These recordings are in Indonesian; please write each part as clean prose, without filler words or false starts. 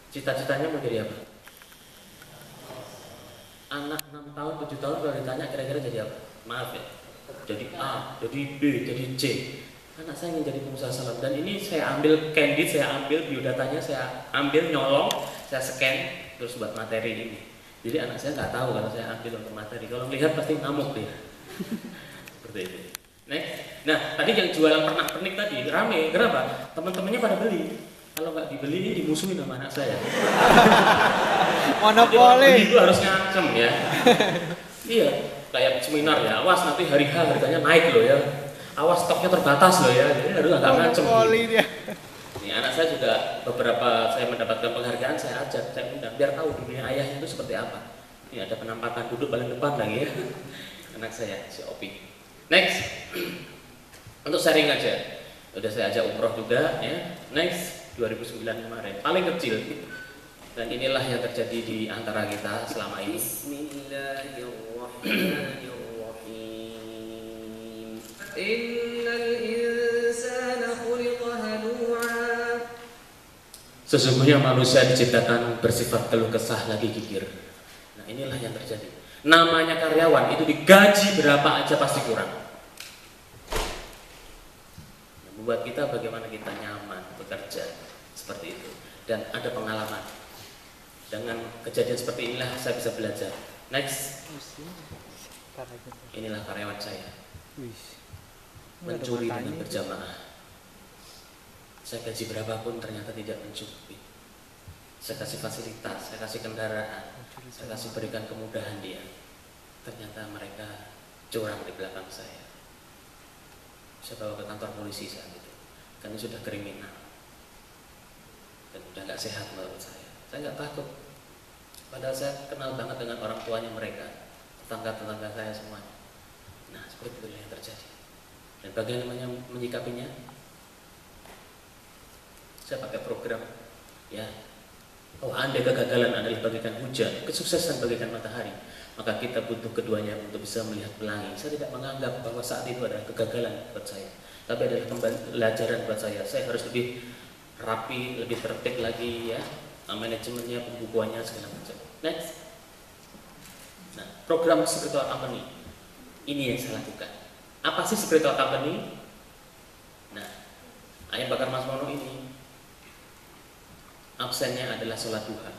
Cita-citanya mau jadi apa? Anak 6 tahun, 7 tahun kalau ditanya kira-kira jadi apa? Maaf ya, jadi A, jadi B, jadi C. Anak saya ingin jadi pengusaha salam. Dan ini saya ambil candid, saya ambil biodatanya, saya ambil nyolong, saya scan, terus buat materi ini. Jadi anak saya nggak tahu kalau saya ambil untuk materi. Kalau melihat pasti ngamuk dia. Seperti itu. Next. Nah, tadi yang jualan pernak-pernik tadi rame. Kenapa? Teman-temannya pada beli. Kalau nggak dibeli ini dimusuhin sama anak saya. Monopoli. Itu harus ngancem ya. Iya, kayak seminar ya. Awas nanti hari H harganya naik loh ya. Awas stoknya terbatas loh ya. Jadi harus agak ngancem. Monopoli dia. Nih anak saya juga beberapa saya mendapatkan penghargaan saya ajak, saya undang biar tahu dunia ayahnya itu seperti apa. Ini ada penampakan duduk paling depan lagi ya. Anak saya si Opi. Next. Untuk sharing aja. Udah saya ajak umroh juga ya. Next 2009 kemarin paling kecil. Dan inilah yang terjadi di antara kita selama ini. Bismillahirrahmanirrahim. Innal insana khuliqa halu'a. Sesungguhnya manusia diciptakan bersifat keluh kesah lagi gigir. Nah inilah yang terjadi. Namanya karyawan itu digaji berapa aja pasti kurang. Membuat kita bagaimana kita nyaman bekerja seperti itu dan ada pengalaman. Dengan kejadian seperti inilah saya bisa belajar. Next. Inilah karyawan saya. Mencuri dengan berjamaah. Saya gaji berapapun ternyata tidak mencukupi. Saya kasih fasilitas, saya kasih kendaraan, saya kasih berikan kemudahan dia. Ternyata mereka curang di belakang saya. Saya bawa ke kantor polisi saat itu. Karena sudah kriminal. Dan udah nggak sehat menurut saya. Saya nggak takut. Padahal saya kenal banget dengan orang tuanya mereka, tetangga-tetangga saya semuanya. Nah, seperti itu yang terjadi. Dan bagaimana menyikapinya? Saya pakai program, ya. Oh, andai kegagalan adalah bagaikan hujan, kesuksesan bagaikan matahari, maka kita butuh keduanya untuk bisa melihat pelangi. Saya tidak menganggap bahwa saat itu adalah kegagalan buat saya, tapi adalah pembelajaran buat saya. Saya harus lebih rapi, lebih tertib lagi, ya. Manajemennya, pembukuannya segala macam. Next. Nah, program spiritual company ini yang saya lakukan. Apa sih spiritual company? Nah, ayam bakar Mas Mono ini absennya adalah sholat duha.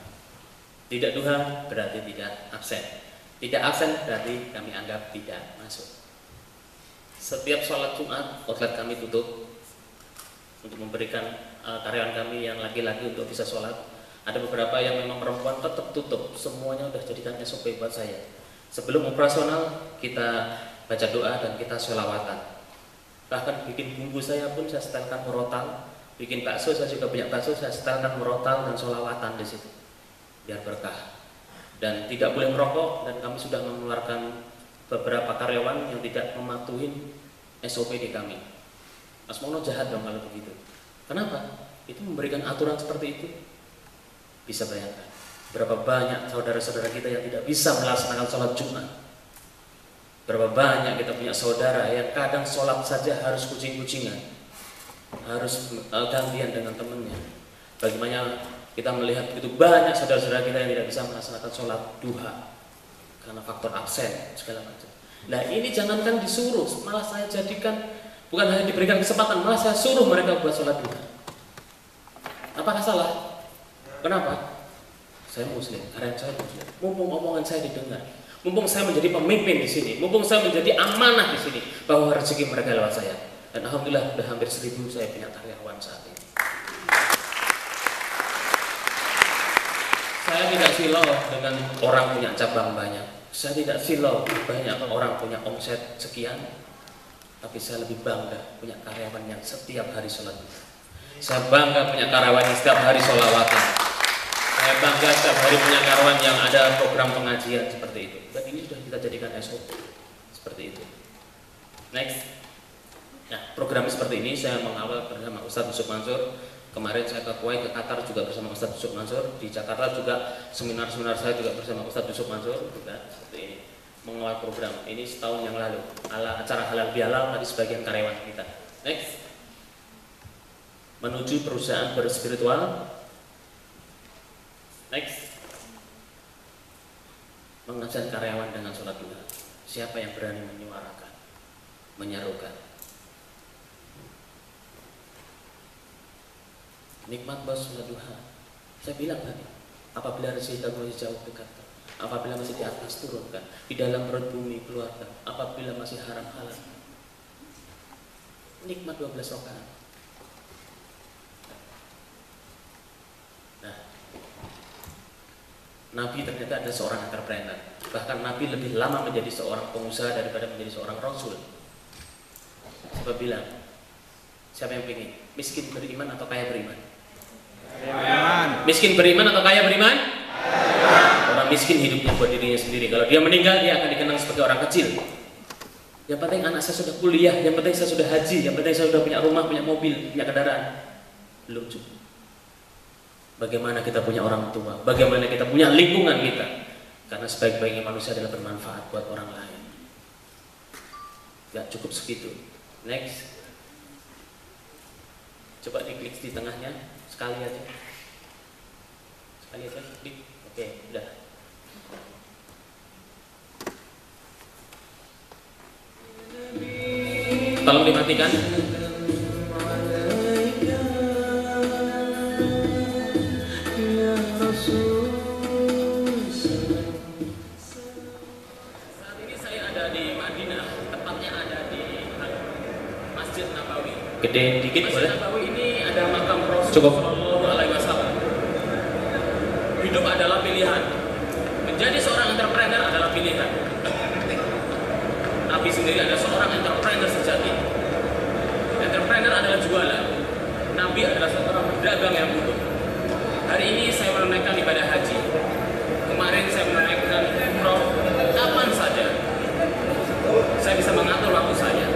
Tidak duha berarti tidak absen. Tidak absen berarti kami anggap tidak masuk. Setiap sholat Jumat outlet kami tutup untuk memberikan karyawan kami yang laki-laki untuk bisa sholat. Ada beberapa yang memang perempuan tetap tutup. Semuanya udah jadikan SOP buat saya. Sebelum operasional kita baca doa dan kita sholawatan. Bahkan bikin bumbu saya pun saya setelkan murotal. Bikin bakso saya juga punya bakso, saya setelkan murotal dan sholawatan di situ. Biar berkah. Dan tidak boleh merokok, dan kami sudah mengeluarkan beberapa karyawan yang tidak mematuhi SOP di kami. Mas Mono jahat dong kalau begitu. Kenapa? Itu memberikan aturan seperti itu. Bisa bayangkan berapa banyak saudara-saudara kita yang tidak bisa melaksanakan sholat Jumat. Berapa banyak kita punya saudara yang kadang sholat saja harus kucing-kucingan, harus gantian dengan temannya. Bagaimana kita melihat begitu banyak saudara-saudara kita yang tidak bisa melaksanakan sholat duha karena faktor absen segala macam. Nah ini jangankan disuruh, malah saya jadikan bukan hanya diberikan kesempatan, malah saya suruh mereka buat sholat duha. Apakah salah? Kenapa? Saya Muslim, karena saya Muslim. Mumpung omongan saya didengar, mumpung saya menjadi pemimpin di sini, mumpung saya menjadi amanah di sini, bahwa rezeki mereka lewat saya. Dan alhamdulillah sudah hampir 1000 saya punya karyawan saat ini. Saya tidak silau dengan orang punya cabang banyak. Saya tidak silau banyak orang punya omset sekian. Tapi saya lebih bangga punya karyawan yang setiap hari sholat. Saya bangga punya karyawan yang setiap hari sholawatan. Saya bangga setiap hari punya karyawan yang ada program pengajian seperti itu. Dan ini sudah kita jadikan SOP seperti itu. Next. Nah, program seperti ini saya mengawal bersama Ustadz Yusuf Mansur. Kemarin saya ke Kuwait, ke Qatar juga bersama Ustadz Yusuf Mansur. Di Jakarta juga seminar-seminar saya juga bersama Ustadz Yusuf Mansur juga seperti ini. Mengawal program ini setahun yang lalu. Acara halal bihalal tadi sebagian karyawan kita. Next. Menuju perusahaan berspiritual. Next. Mengajar karyawan dengan sholat duha. Siapa yang berani menyuarakan, menyerukan? Nikmat bos sholat duha. Saya bilang tadi, apabila rezeki masih jauh dekat, apabila masih di atas turunkan, di dalam perut bumi keluarkan, apabila masih haram halal. Nikmat 12 rakaat. Nah, Nabi ternyata ada seorang entrepreneur. Bahkan Nabi lebih lama menjadi seorang pengusaha daripada menjadi seorang rasul. Siapa bilang? Siapa yang ingin? Miskin beriman atau kaya beriman? Beriman. Miskin beriman atau kaya beriman? Orang miskin hidupnya buat dirinya sendiri. Kalau dia meninggal, dia akan dikenang sebagai orang kecil. Yang penting anak saya sudah kuliah, yang penting saya sudah haji, yang penting saya sudah punya rumah, punya mobil, punya kendaraan. Belum cukup. Bagaimana kita punya orang tua, bagaimana kita punya lingkungan kita. Karena sebaik-baiknya manusia adalah bermanfaat buat orang lain. Gak cukup segitu. Next. Coba diklik di tengahnya, sekali aja. Sekali aja, klik. Oke, udah. Tolong dimatikan. Gede dikit boleh? Ini ada makam Rasul Sallallahu Alaihi Wasallam. Hidup adalah pilihan. Menjadi seorang entrepreneur adalah pilihan. Nabi sendiri adalah seorang entrepreneur sejati. Entrepreneur adalah jualan. Nabi adalah seorang pedagang yang utuh. Hari ini saya menunaikan ibadah haji. Kemarin saya menunaikan umroh. Kapan saja saya bisa mengatur waktu saya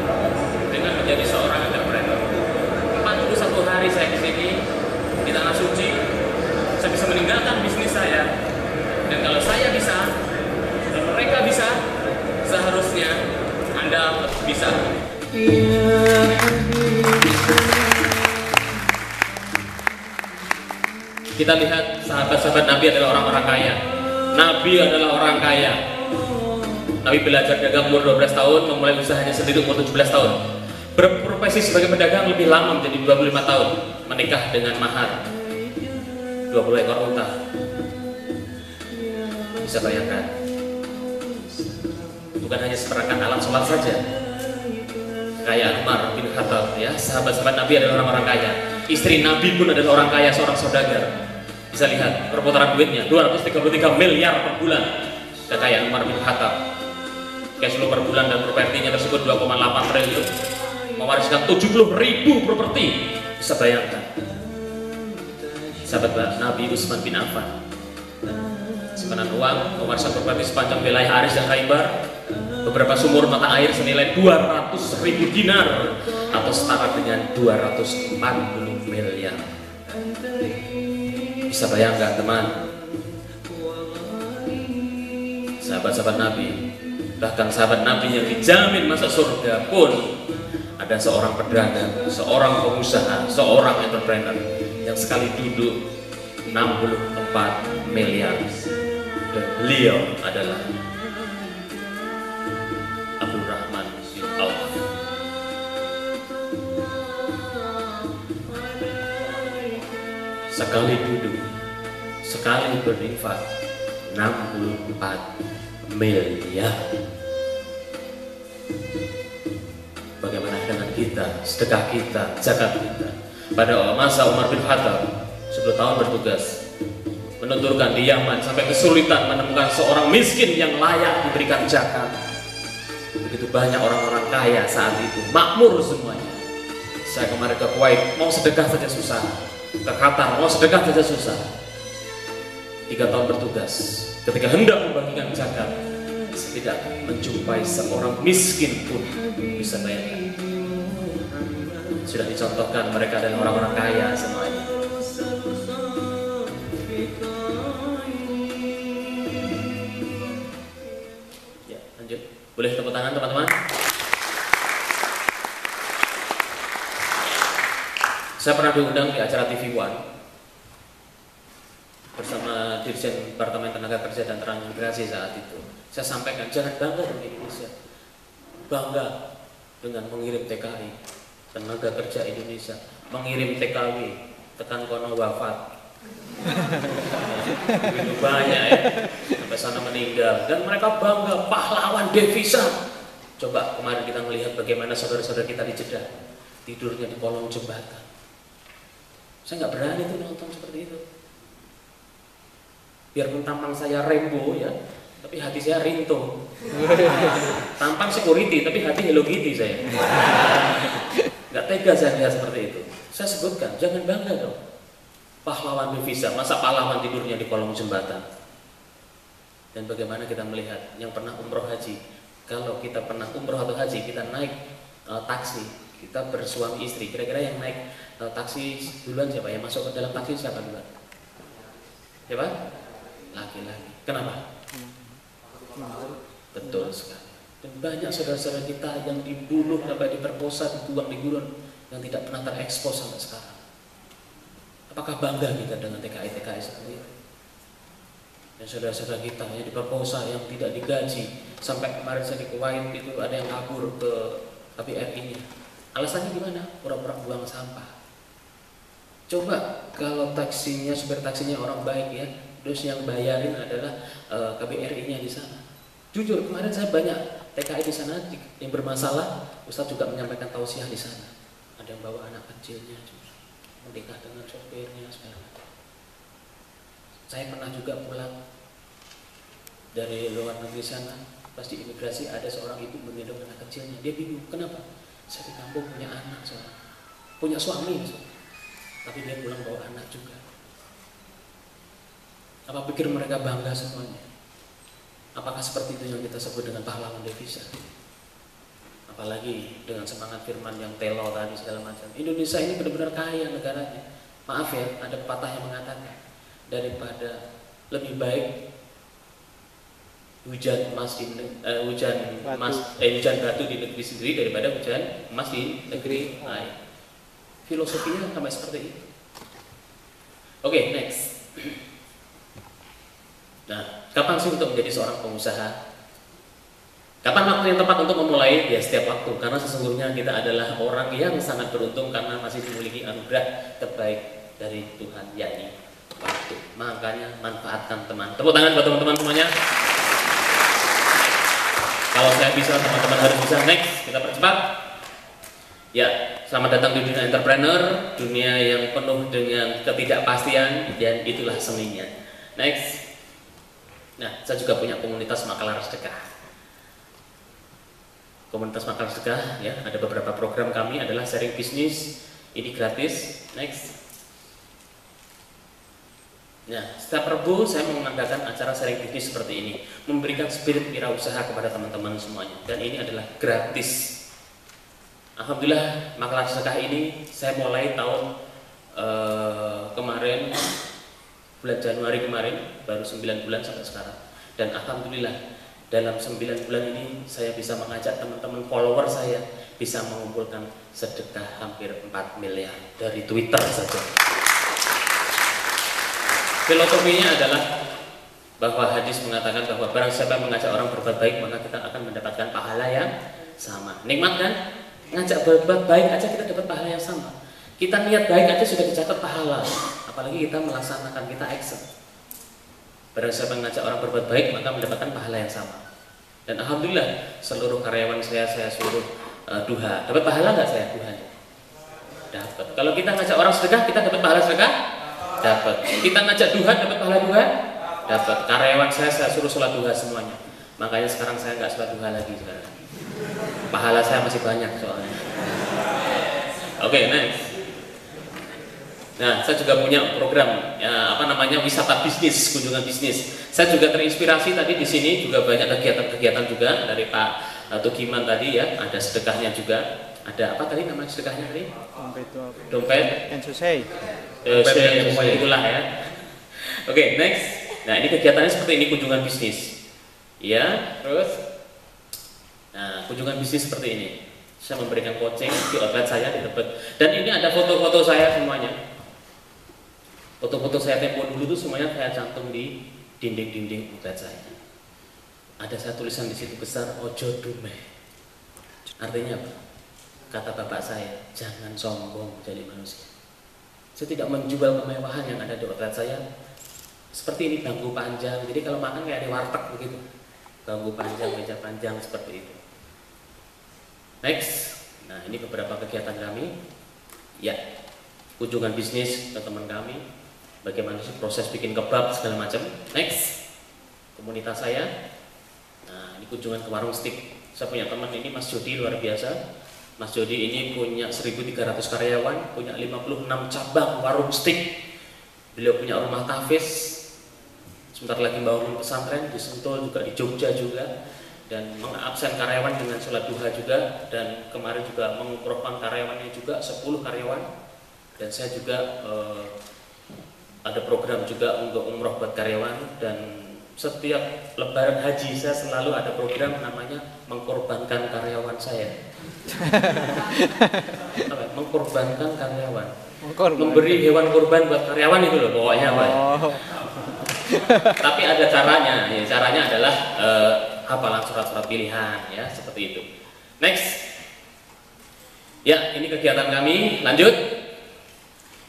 dengan menjadi seorang entrepreneur. 41 hari saya di sini di tanah suci, saya bisa meninggalkan bisnis saya. Dan kalau saya bisa dan mereka bisa, seharusnya Anda bisa. Kita lihat sahabat-sahabat Nabi adalah orang-orang kaya. Nabi adalah orang kaya. Nabi belajar dagang umur 12 tahun, memulai usahanya sendiri umur 17 tahun. Berprofesi sebagai pedagang lebih lama menjadi 25 tahun. Menikah dengan mahar 20 ekor unta. Bisa bayangkan, bukan hanya seperangkat alat sholat saja. Kayak Umar bin Khattab, ya, sahabat-sahabat Nabi adalah orang-orang kaya. Istri Nabi pun adalah orang kaya, seorang saudagar. Bisa lihat perputaran duitnya 233 miliar per bulan. Kekayaan Umar bin Khattab. Cash flow per bulan dan propertinya tersebut 2,8 triliun. Mewariskan 70.000 properti. Bisa bayangkan. Sahabat Nabi Utsman bin Affan, simpanan uang, mewariskan properti sepanjang wilayah Aris dan Khaybar, beberapa sumur mata air senilai 200.000 dinar atau setara dengan 240 miliar. Bisa bayangkan teman, sahabat-sahabat Nabi, bahkan sahabat Nabi yang dijamin masuk surga pun ada seorang pedagang, seorang pengusaha, seorang entrepreneur yang sekali duduk 64 miliar. Dan beliau adalah Abdurrahman bin Auf. Sekali duduk, sekali berinfak 64 miliar. Bagaimana dengan kita, sedekah kita, zakat kita? Pada masa Umar bin Khattab 10 tahun bertugas, menuturkan di Yaman sampai kesulitan menemukan seorang miskin yang layak diberikan zakat. Begitu banyak orang-orang kaya saat itu, makmur semuanya. Saya kemarin ke Kuwait, mau sedekah saja susah. Ke Qatar, mau sedekah saja susah. 3 tahun bertugas, ketika hendak membagikan zakat, saya tidak menjumpai seorang miskin pun. Bisa bayangkan. Sudah dicontohkan mereka adalah orang-orang kaya semuanya. Ya, lanjut. Boleh tepuk tangan teman-teman? Saya pernah diundang di acara TV One. bersama Dirjen Departemen Tenaga Kerja dan Transmigrasi saat itu. Saya sampaikan, jangan bangga dengan Indonesia, bangga dengan mengirim TKI, Tenaga Kerja Indonesia, mengirim TKW, tekan kono wafat. Begitu banyak ya, sampai sana meninggal, dan mereka bangga, pahlawan devisa. Coba kemarin kita melihat bagaimana saudara-saudara kita di Jeddah tidurnya di kolong jembatan. Saya nggak berani tuh nonton seperti itu. Biarpun tampang saya Rembo ya, tapi hati saya Rinto. Tampang security, tapi hati Hello Kitty saya. Nggak tega saya lihat seperti itu. Saya sebutkan, jangan bangga dong. Pahlawan devisa, masa pahlawan tidurnya di kolong jembatan? Dan bagaimana kita melihat yang pernah umroh haji? Kalau kita pernah umroh atau haji, kita naik taksi, kita bersuami istri. Kira-kira yang naik taksi duluan siapa? Yang masuk ke dalam taksi siapa duluan? Siapa? Laki-laki. Kenapa? Betul sekali. Dan banyak saudara-saudara kita yang dibunuh sampai diperkosa, dibuang di gurun, yang tidak pernah terekspos sampai sekarang. Apakah bangga kita dengan TKI-TKI seperti itu? Dan saudara-saudara kita yang diperkosa, yang tidak digaji, sampai kemarin saya di Kuwait itu ada yang kabur ke KBRI-nya. Alasannya gimana? Pura-pura buang sampah. Coba kalau taksinya, supir taksinya orang baik ya, terus yang bayarin adalah KBRI-nya di sana. Jujur kemarin saya banyak TKI di sana yang bermasalah, Ustadz juga menyampaikan tausiah di sana. Ada yang bawa anak kecilnya juga, menikah dengan sopirnya segala macam. Saya pernah juga pulang dari luar negeri sana, pas di imigrasi ada seorang ibu menggendong anak kecilnya. Dia bingung, kenapa? Saya di kampung punya anak, punya suami, tapi dia pulang bawa anak juga. Apa pikir mereka bangga semuanya? Apakah seperti itu yang kita sebut dengan pahlawan devisa? Apalagi dengan semangat firman yang telo tadi segala macam. Indonesia ini benar-benar kaya negaranya. Maaf ya, ada pepatah yang mengatakan daripada lebih baik hujan batu di negeri sendiri daripada hujan emas di negeri lain. Filosofinya sampai seperti itu. Oke, next. Nah, kapan sih untuk menjadi seorang pengusaha? Kapan waktu yang tepat untuk memulai? Ya setiap waktu, karena sesungguhnya kita adalah orang yang sangat beruntung karena masih memiliki anugerah terbaik dari Tuhan, yakni waktu. Makanya manfaatkan teman. Tepuk tangan buat teman-teman semuanya. Kalau saya bisa, teman-teman harus bisa. Next, kita percepat. Ya, selamat datang di dunia entrepreneur, dunia yang penuh dengan ketidakpastian, dan itulah seninya. Next. Nah, saya juga punya komunitas Makalar Sedekah. Komunitas Makalar Sedekah, ya, ada beberapa program kami adalah sharing bisnis, ini gratis. Next. Nah, setiap Rabu saya mengadakan acara sharing bisnis seperti ini, memberikan spirit wirausaha kepada teman-teman semuanya, dan ini adalah gratis. Alhamdulillah, Makalar Sedekah ini saya mulai tahun kemarin, bulan Januari kemarin, baru 9 bulan sampai sekarang. Dan alhamdulillah dalam 9 bulan ini saya bisa mengajak teman-teman follower saya bisa mengumpulkan sedekah hampir 4 miliar dari Twitter saja. Filosofinya adalah bahwa hadis mengatakan bahwa barang siapa yang mengajak orang berbuat baik, maka kita akan mendapatkan pahala yang sama. Nikmat kan? Ngajak berbuat baik aja kita dapat pahala yang sama. Kita niat baik aja sudah dicatat pahala, apalagi kita melaksanakan, kita action. Barang siapa yang ngajak orang berbuat baik, maka mendapatkan pahala yang sama. Dan alhamdulillah seluruh karyawan saya suruh duha. Dapat pahala nggak saya duha? Dapat. Kalau kita ngajak orang sedekah, kita dapat pahala sedekah? Dapat. Kita ngajak duha, dapat pahala duha? Dapat. Karyawan saya suruh sholat duha semuanya. Makanya sekarang saya nggak sholat duha lagi sekarang. Pahala saya masih banyak soalnya. Oke, next. Nah, saya juga punya program wisata bisnis, kunjungan bisnis. Saya juga terinspirasi tadi di sini juga banyak kegiatan-kegiatan juga dari Pak Tugiman tadi ya. Ada sedekahnya juga. Ada apa tadi namanya sedekahnya tadi? Dompet. Ensusei. Itulah ya. Oke, next. Nah, ini kegiatannya seperti ini, kunjungan bisnis. Ya, terus. Nah, kunjungan bisnis seperti ini. Saya memberikan coaching di outlet saya di Tebet. Dan ini ada foto-foto saya semuanya. Foto-foto saya tempo dulu itu semuanya saya cantum di dinding-dinding outlet saya. Ada saya tulisan di situ besar, ojo dumeh. Artinya apa? Kata bapak saya, jangan sombong jadi manusia. Saya tidak menjual kemewahan yang ada di outlet saya. Seperti ini bangku panjang, jadi kalau makan kayak di warteg begitu. Bangku panjang, meja panjang seperti itu. Next, nah ini beberapa kegiatan kami. Ya, kunjungan bisnis ke teman kami. Bagaimana sih proses bikin kebab segala macam. Next, komunitas saya. Nah ini kunjungan ke warung steak. Saya punya teman ini Mas Jody luar biasa. Mas Jody ini punya 1.300 karyawan, punya 56 cabang warung steak. Beliau punya rumah tahfiz. Sebentar lagi bangun pesantren di Sentul juga, di Jogja juga, dan mengabsen karyawan dengan sholat duha juga, dan kemarin juga mengumrohkan karyawannya juga 10 karyawan, dan saya juga ada program juga untuk umroh buat karyawan, dan setiap lebaran haji saya selalu ada program namanya mengkorbankan karyawan saya. Mengkorbankan karyawan, memberi hewan kurban buat karyawan itu loh pokoknya Pak. Tapi ada caranya, ya, caranya adalah hafalan surat-surat pilihan ya seperti itu. Next, ya ini kegiatan kami. Lanjut,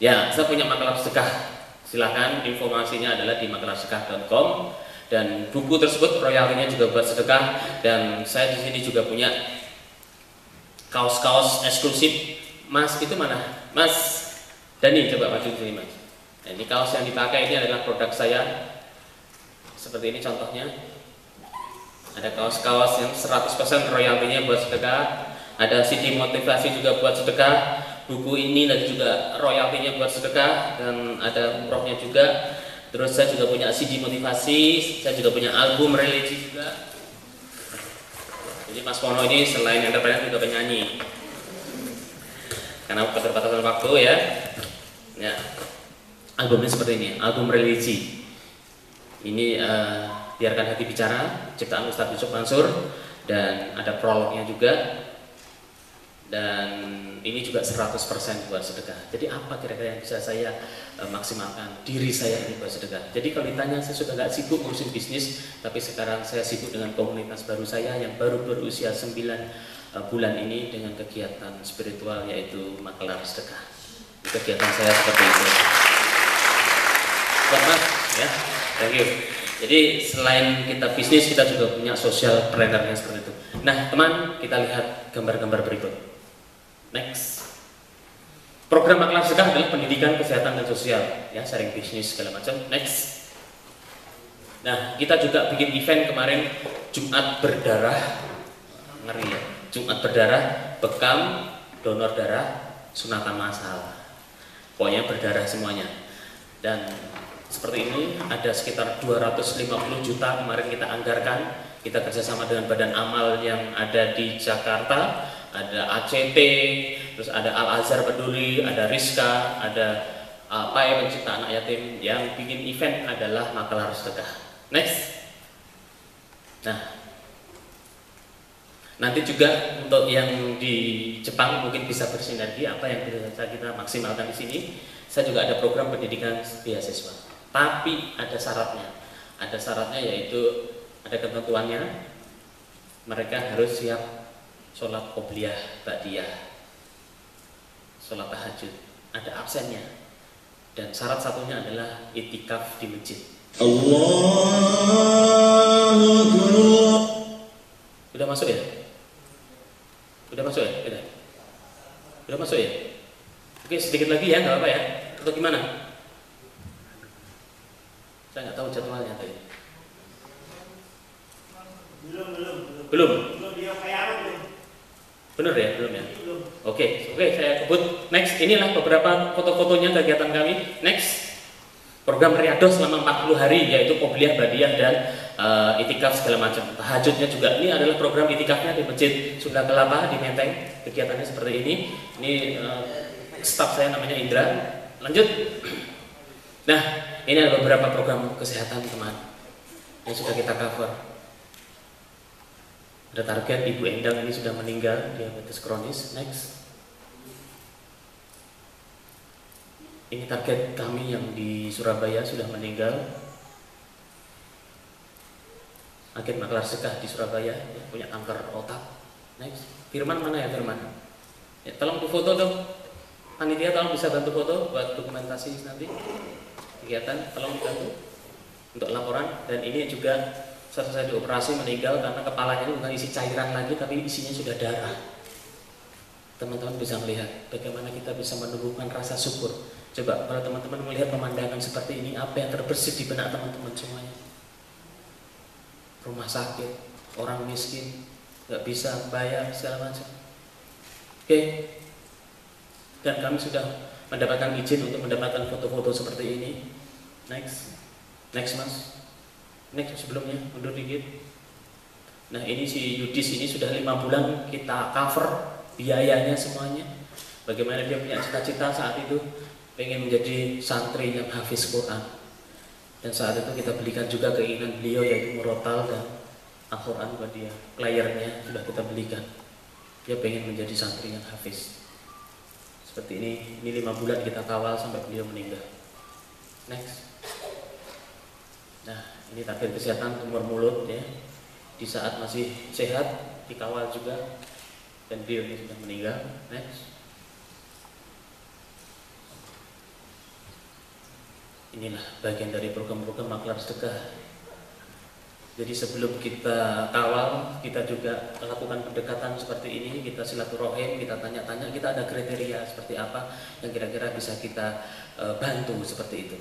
ya saya punya makalah sedekah. Silahkan informasinya adalah di makalahsedekah.com, dan buku tersebut royaltinya juga buat sedekah. Dan saya di sini juga punya kaos-kaos eksklusif. Mas itu mana? Mas Dani coba maju sini Mas. Nah, ini kaos yang dipakai ini adalah produk saya. Seperti ini contohnya. Ada kaos-kaos yang 100% royaltinya buat sedekah. Ada CD motivasi juga buat sedekah. Buku ini dan juga royaltinya buat sedekah, dan ada umrohnya juga. Terus saya juga punya CD motivasi, saya juga punya album religi juga. Jadi Mas Pono ini selain entrepreneur juga penyanyi. Karena keterbatasan waktu ya. Ya. Albumnya seperti ini, album religi. Ini Biarkan Hati Bicara, ciptaan Ustadz Yusuf Mansur, dan ada prolognya juga. Dan ini juga 100% buat sedekah. Jadi apa kira-kira yang bisa saya maksimalkan diri saya ini buat sedekah? Jadi kalau ditanya, saya sudah gak sibuk ngurusin bisnis, tapi sekarang saya sibuk dengan komunitas baru saya yang baru berusia 9 bulan ini dengan kegiatan spiritual yaitu Makelar Sedekah. Kegiatan saya seperti itu. Buat Mas, ya, thank you. Jadi selain kita bisnis, kita juga punya social planner yang seperti itu. Nah teman, kita lihat gambar-gambar berikut. Next. Program Makelar Sedekah adalah pendidikan, kesehatan, dan sosial, ya, sharing bisnis segala macam. Next. Nah kita juga bikin event kemarin, Jumat Berdarah, ngeri ya, Jumat Berdarah, bekam, donor darah, sunatan massal. Pokoknya berdarah semuanya. Dan seperti ini ada sekitar 250 juta kemarin kita anggarkan. Kita kerjasama dengan badan amal yang ada di Jakarta, ada ACT, terus ada Al Azhar Peduli, ada Rizka, ada PAI Pencipta Anak Yatim. Yang bikin event adalah Makelar Sedekah. Next. Nah, nanti juga untuk yang di Jepang mungkin bisa bersinergi apa yang bisa kita maksimalkan di sini. Saya juga ada program pendidikan beasiswa. Tapi ada syaratnya. Ada syaratnya yaitu ada ketentuannya. Mereka harus siap sholat qobliyah, ba'diyah, sholat tahajud. Ada absennya. Dan syarat satunya adalah itikaf di masjid. Udah masuk ya? Udah masuk ya? Udah masuk ya? Oke, sedikit lagi ya, nggak apa-apa ya? Atau gimana? Saya nggak tahu jadwalnya tadi. Belum. Bener ya, belum ya. Oke, saya kebut. Next, inilah beberapa foto-fotonya kegiatan kami. Next, program Riyadhah selama 40 hari, yaitu qobliyah, ba'diyah, dan itikaf segala macam. Tahajudnya juga. Ini adalah program itikafnya di Masjid Sunda Kelapa di Menteng. Kegiatannya seperti ini. Ini staf saya namanya Indra. Lanjut. Nah, ini ada beberapa program kesehatan teman yang sudah kita cover. Ada target Ibu Endang ini sudah meninggal diabetes kronis. Next. Ini target kami yang di Surabaya sudah meninggal. Agen maklar sedekah di Surabaya ya, punya kanker otak. Next. Firman mana ya Firman? Ya, tolong foto dong. Panitia tolong bisa bantu foto buat dokumentasi nanti kegiatan. Tolong bantu untuk laporan. Dan ini juga selesai dioperasi meninggal karena kepalanya itu bukan isi cairan lagi tapi isinya sudah darah. Teman-teman bisa melihat bagaimana kita bisa menumbuhkan rasa syukur. Coba kalau teman-teman melihat pemandangan seperti ini, apa yang terbersit di benak teman-teman semuanya? Rumah sakit, orang miskin, nggak bisa bayar segala macam. Oke. Dan kami sudah mendapatkan izin untuk mendapatkan foto-foto seperti ini. Next mas. Next sebelumnya, mundur dikit. Nah ini si Yudis ini sudah 5 bulan kita cover biayanya semuanya. Bagaimana dia punya cita-cita saat itu pengen menjadi santri yang hafiz Quran. Dan saat itu kita belikan juga keinginan beliau yaitu murotal dan Al-Quran buat dia. Playernya sudah kita belikan. Dia pengen menjadi santri yang hafiz. Seperti ini 5 bulan kita kawal sampai beliau meninggal. Next. Nah ini target kesehatan tumor mulut ya. Di saat masih sehat dikawal juga. Dan beliau ini sudah meninggal. Next. Inilah bagian dari program-program maklar sedekah. Jadi sebelum kita kawal, kita juga lakukan pendekatan seperti ini. Kita silaturahim, kita tanya-tanya, kita ada kriteria seperti apa yang kira-kira bisa kita bantu seperti itu.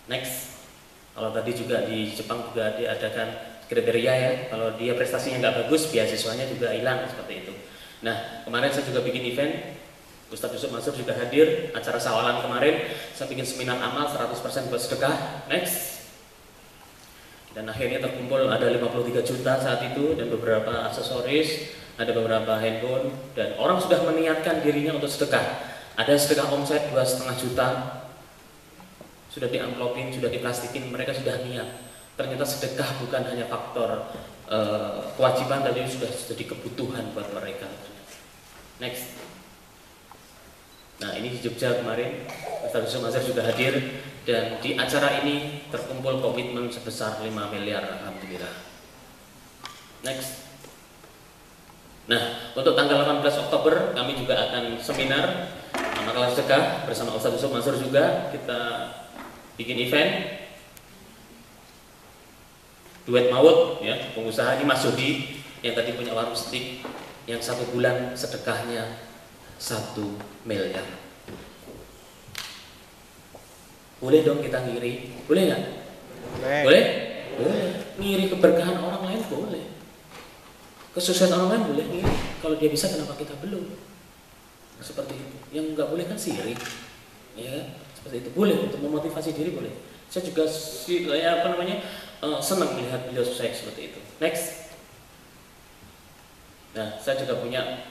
Next. Kalau tadi juga di Jepang juga diadakan kriteria ya. Kalau dia prestasinya nggak bagus, beasiswanya juga hilang seperti itu. Nah kemarin saya juga bikin event. Ustadz Yusuf Mansur juga hadir acara sawalan kemarin. Saya bikin seminar amal 100% buat sedekah. Next. Dan akhirnya terkumpul ada 53 juta saat itu dan beberapa aksesoris, ada beberapa handphone dan orang sudah meniatkan dirinya untuk sedekah. Ada sedekah omset 2,5 juta. Sudah diamplopin, sudah diplastikin, mereka sudah niat. Ternyata sedekah bukan hanya faktor kewajiban tapi sudah jadi kebutuhan buat mereka. Next. Nah ini di Jogja kemarin Ustadz Yusuf Mansur juga hadir dan di acara ini terkumpul komitmen sebesar 5 miliar alhamdulillah. Next. Nah untuk tanggal 18 Oktober kami juga akan seminar maklar sedekah bersama Ustadz Yusuf Mansur juga. Kita bikin event duet maut ya, pengusaha ini Mas Jody yang tadi punya warung steak yang 1 bulan sedekahnya 1 miliar. Boleh dong kita ngiri? Boleh nggak? Boleh? Boleh. Ngiri keberkahan orang lain boleh. Kesuksesan orang lain boleh ngiri. Kalau dia bisa kenapa kita belum? Seperti itu. Yang nggak boleh kan sirik. Ya, seperti itu. Boleh untuk memotivasi diri boleh. Saya juga senang melihat beliau sukses seperti itu. Next. Nah, saya juga punya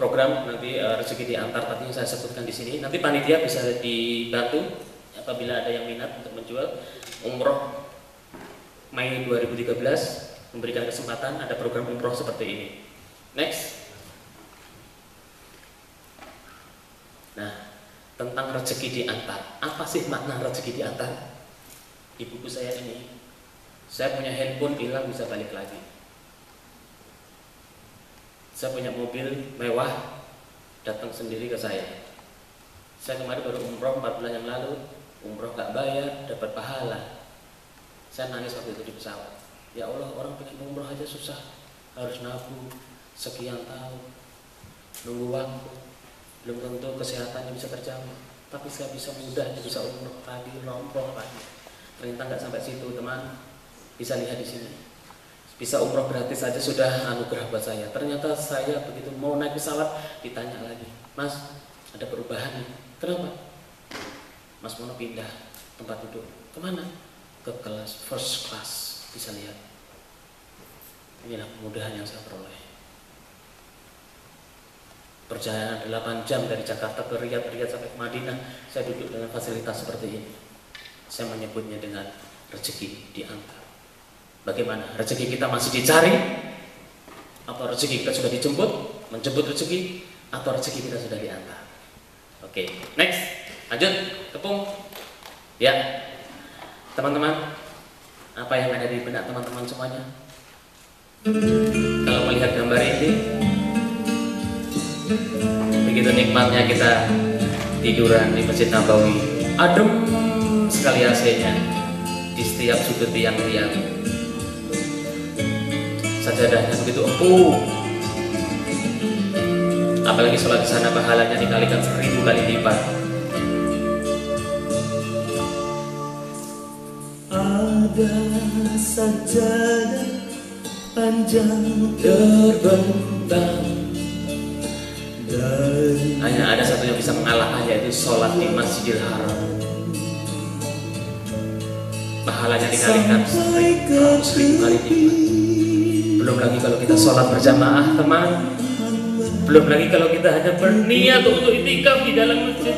program nanti rezeki diantar tadi yang saya sebutkan di sini. Nanti panitia bisa dibantu apabila ada yang minat untuk menjual umroh Mei 2013 memberikan kesempatan ada program umroh seperti ini. Next. Nah, tentang rezeki diantar. Apa sih makna rezeki diantar? Di buku saya ini, saya punya handphone hilang bisa balik lagi. Saya punya mobil mewah datang sendiri ke saya. Saya kemarin baru umroh 4 bulan yang lalu, umroh gak bayar, dapat pahala. Saya nangis waktu itu di pesawat. Ya Allah, orang pengen umroh aja susah, harus nabung sekian tahun, nunggu waktu, belum tentu kesehatannya bisa terjamin. Tapi saya bisa mudah, bisa umroh lagi, nomplok lagi. Ternyata nggak sampai situ teman, bisa lihat di sini. Bisa umroh gratis saja sudah anugerah buat saya. Ternyata saya begitu mau naik pesawat ditanya lagi, Mas ada perubahan nih. Kenapa? Mas Mono pindah tempat duduk. Kemana? Ke kelas first class. Bisa lihat. Inilah kemudahan yang saya peroleh. Perjalanan 8 jam dari Jakarta ke Riyadh sampai ke Madinah, saya duduk dengan fasilitas seperti ini. Saya menyebutnya dengan rezeki diantar. Bagaimana? Rezeki kita masih dicari? Atau rezeki kita sudah dijemput? Menjemput rezeki? Atau rezeki kita sudah diantar? Oke, next. Lanjut, tepung. Ya, teman-teman, apa yang ada di benak teman-teman semuanya? Kalau melihat gambar ini, begitu nikmatnya kita tiduran di Masjid Nabawi, adem sekali AC-nya di setiap sudut tiang-tiang, sajadahnya begitu empuk. Apalagi sholat di sana pahalanya dikalikan 1000 kali lipat. Ada sajadah panjang Terbentang, dari hanya ada satu yang bisa mengalahkannya, yaitu sholat di Masjidil Haram. Pahalanya dikalikan 1000 kali lipat. Belum lagi kalau kita sholat berjamaah, teman. Belum lagi kalau kita hanya berniat untuk itikaf di dalam masjid.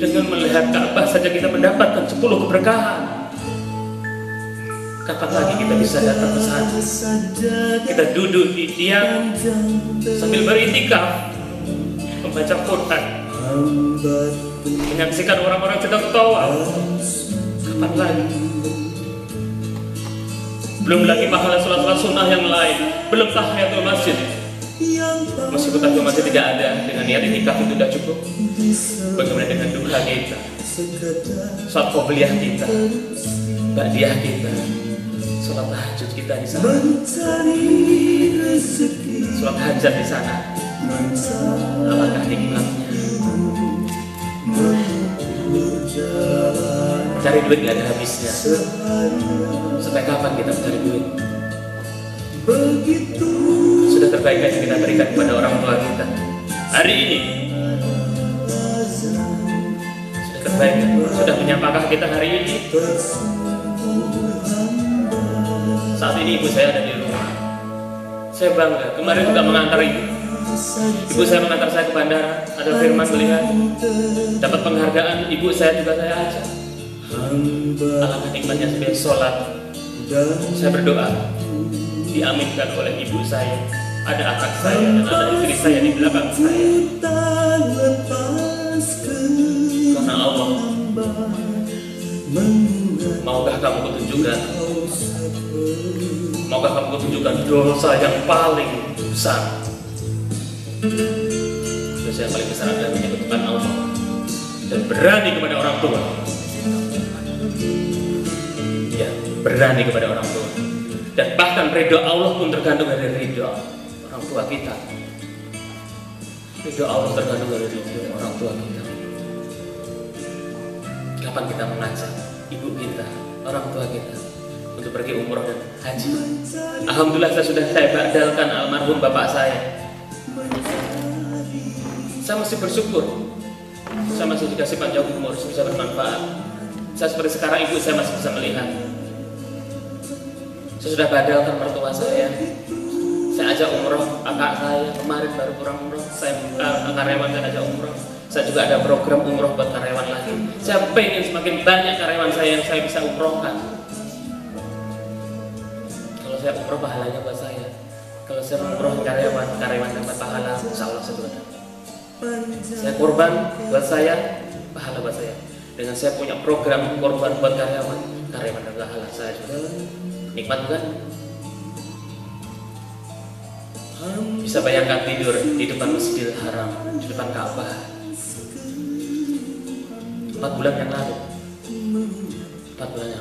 Dengan melihat Ka'bah saja kita mendapatkan 10 keberkahan. Kapan lagi kita bisa datang ke sana? Kita duduk di tiang sambil beritikaf, membaca Quran, menyaksikan orang-orang sedang tawaf. Kapan lagi? Belum lagi pahala sholat-sholat sunnah yang lain. Belum tahiyatul masjid. Meskipun tahiyatul masjid tidak ada, dengan niat itikaf itu sudah cukup. Bagaimana dengan duha kita, sholat qobliyah kita, ba'diyah kita, sholat tahajud kita di sana, sholat hajat di sana. Alangkah nikmatnya. Cari duit gak ada habisnya. Sampai kapan kita mencari duit? Sudah terbaik yang kita berikan kepada orang tua kita hari ini. Sudah terbaik, sudah menyapakah kita hari ini? Saat ini ibu saya ada di rumah. Saya bangga, kemarin juga mengantar ibu. Ibu saya mengantar saya ke bandara, ada firman melihat, dapat penghargaan, ibu saya juga saya ajak. Alangkah nikmatnya sebagai sholat. Saya berdoa diaminkan oleh ibu saya, ada anak saya dan ada istri saya di belakang saya. Karena Allah, maukah kamu kutunjukkan, maukah kamu kutunjukkan dosa yang paling besar? Dosa yang paling besar adalah menyekutukan Allah dan berani kepada orang tua. Ya, berani kepada orang tua. Dan bahkan ridho Allah pun tergantung dari ridho orang tua kita. Ridho Allah tergantung dari ridho orang tua kita. Kapan kita mengajak ibu kita, orang tua kita untuk pergi umroh dan haji? Alhamdulillah saya badalkan almarhum bapak saya. Saya masih bersyukur. Saya masih dikasih panjang umur, bisa bermanfaat. Saya seperti sekarang, ibu saya masih bisa melihat. Saya sudah badalkan mertua saya. Saya ajak umroh kakak saya, kemarin baru pulang umroh. Saya karyawan saya ajak umroh. Saya juga ada program umroh buat karyawan lagi. Saya pengen semakin banyak karyawan saya yang saya bisa umrohkan. Kalau saya umroh, pahalanya buat saya. Kalau saya umroh karyawan dapat pahala, insya Allah saya juga dapat. Saya korban buat saya, pahala buat saya. Dengan saya punya program korban buat karyawan dapat pahala saya juga. Nikmat bukan? Bisa bayangkan tidur di depan Masjidil Haram, di depan Ka'bah 4 bulan yang lalu. 4 bulan yang